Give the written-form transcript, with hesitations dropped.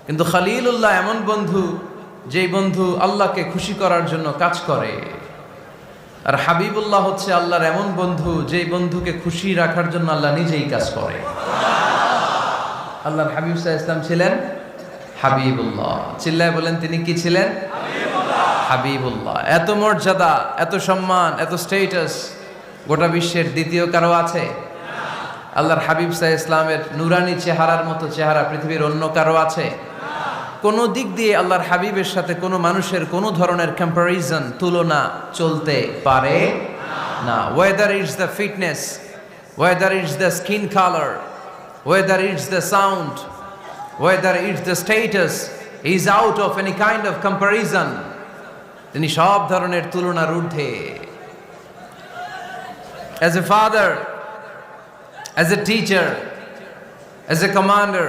কিন্তু খলিলুল্লাহ এমন বন্ধু, যেই বন্ধু আল্লাহকে খুশি করার জন্য কাজ করে। আর হাবিবুল্লাহ হচ্ছে আল্লাহর এমন বন্ধু, যেই বন্ধুকে খুশি রাখার জন্য আল্লাহ নিজেই কাজ করে। আল্লাহর হাবিব সাল্লাল্লাহু আলাইহি ওয়াসাল্লাম ছিলেন হাবিবুল্লাহ। চিল্লায় বলেন, তিনি কি ছিলেন? হাবিবুল্লাহ। এত মর্যাদা, এত সম্মান, এত স্টেটাস গোটা বিশ্বের দ্বিতীয় কারো আছে? আল্লাহর হাবিব সাল্লাল্লাহু আলাইহি ওয়াসাল্লামের নুরানি চেহারার মতো চেহারা পৃথিবীর অন্য কারো আছে? কোন দিক দিয়ে আল্লাহর হাবিবের সাথে কোনো মানুষের কোনো ধরনের কম্প্যারিজন, তুলনা চলতে পারে না। Whether it's the fitness, whether it's the skin colour, whether it's the sound, whether it's the status, is out of any kind of comparison. তিনি সব ধরনের তুলনার ঊর্ধ্বে। As a father, as a teacher, as a commander,